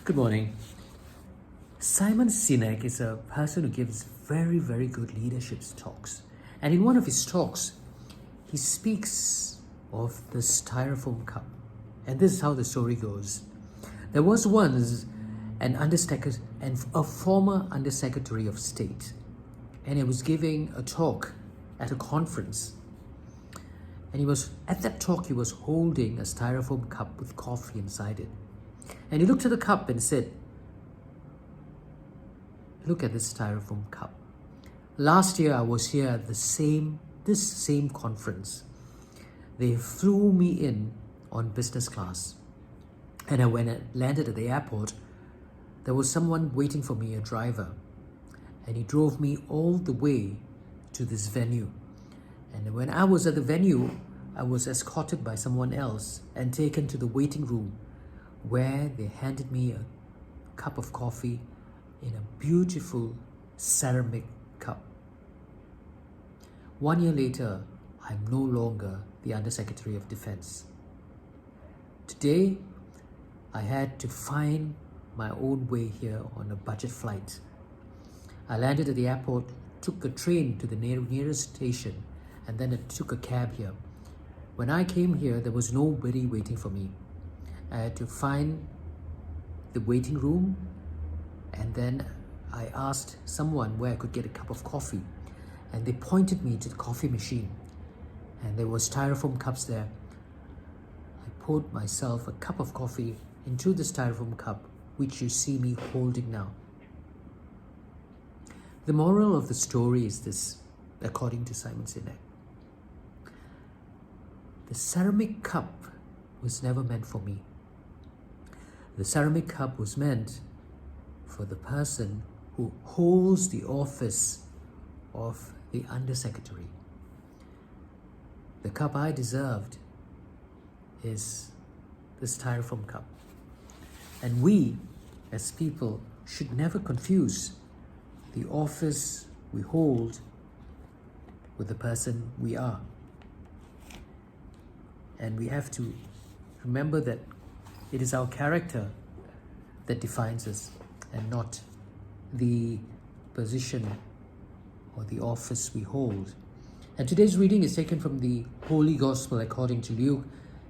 Good morning. Simon Sinek is a person who gives very, very good leadership talks. And in one of his talks, he speaks of the styrofoam cup. And this is how the story goes. There was once a former Undersecretary of State, and he was giving a talk at a conference. And at that talk, he was holding a styrofoam cup with coffee inside it. And he looked at the cup and said, "Look at this styrofoam cup. Last year I was here at this same conference. They flew me in on business class. And when I landed at the airport, there was someone waiting for me, a driver. And he drove me all the way to this venue. And when I was at the venue, I was escorted by someone else and taken to the waiting room, where they handed me a cup of coffee in a beautiful ceramic cup. 1 year later, I'm no longer the Undersecretary of Defense. Today, I had to find my own way here on a budget flight. I landed at the airport, took a train to the nearest station, and then I took a cab here. When I came here, there was nobody waiting for me. I had to find the waiting room, and then I asked someone where I could get a cup of coffee, and they pointed me to the coffee machine, and there were styrofoam cups there. I poured myself a cup of coffee into the styrofoam cup, which you see me holding now. The moral of the story is this, according to Simon Sinek. The ceramic cup was never meant for me. The ceramic cup was meant for the person who holds the office of the Undersecretary. The cup I deserved is the styrofoam cup. And we, as people, should never confuse the office we hold with the person we are. And we have to remember that it is our character that defines us, and not the position or the office we hold. And today's reading is taken from the Holy Gospel according to Luke,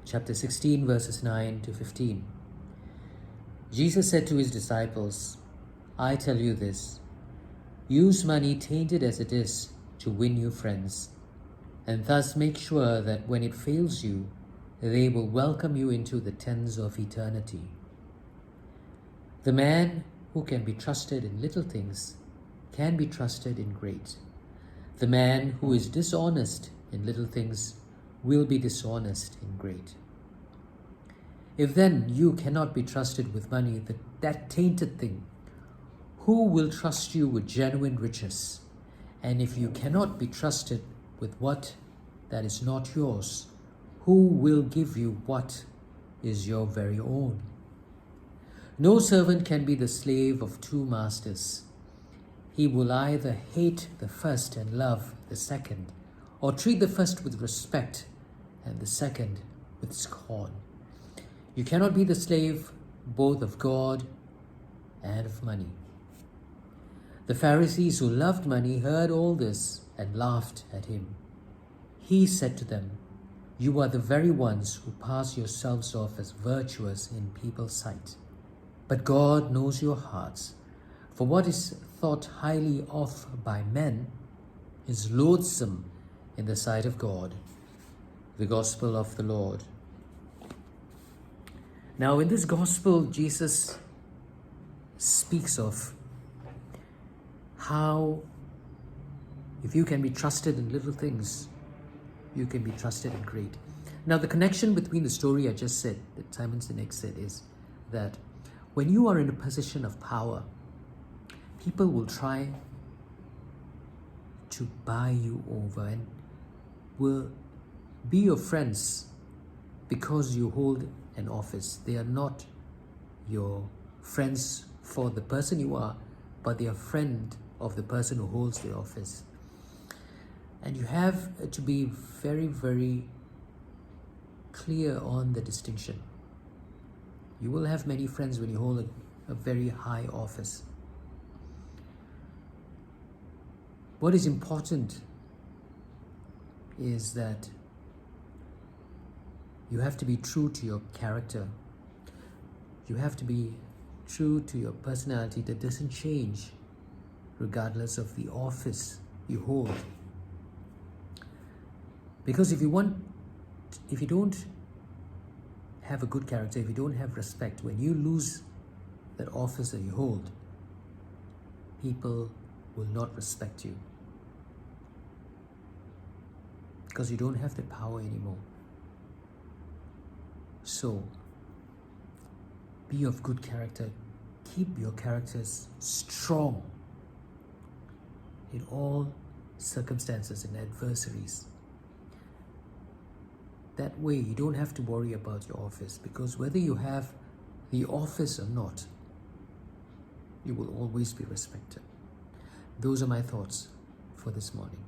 chapter 16, verses 9 to 15. Jesus said to his disciples, "I tell you this, use money tainted as it is to win new friends, and thus make sure that when it fails you, they will welcome you into the tents of eternity. The man who can be trusted in little things can be trusted in great. The man who is dishonest in little things will be dishonest in great. If then you cannot be trusted with money, that tainted thing, who will trust you with genuine riches? And if you cannot be trusted with what that is not yours, who will give you what is your very own? No servant can be the slave of two masters. He will either hate the first and love the second, or treat the first with respect and the second with scorn. You cannot be the slave both of God and of money." The Pharisees, who loved money, heard all this and laughed at him. He said to them, "You are the very ones who pass yourselves off as virtuous in people's sight. But God knows your hearts, for what is thought highly of by men is loathsome in the sight of God." The Gospel of the Lord. Now, in this Gospel, Jesus speaks of how if you can be trusted in little things, you can be trusted in great. Now, the connection between the story I just said, that Simon Sinek said, is that when you are in a position of power, people will try to buy you over and will be your friends because you hold an office. They are not your friends for the person you are, but they are friend of the person who holds the office. And you have to be very, very clear on the distinction. You will have many friends when you hold a very high office. What is important is that you have to be true to your character. You have to be true to your personality that doesn't change regardless of the office you hold. Because if you don't have a good character, if you don't have respect, when you lose that office that you hold, people will not respect you. Because you don't have the power anymore. So, be of good character. Keep your characters strong in all circumstances and adversaries. That way, you don't have to worry about your office, because whether you have the office or not, you will always be respected. Those are my thoughts for this morning.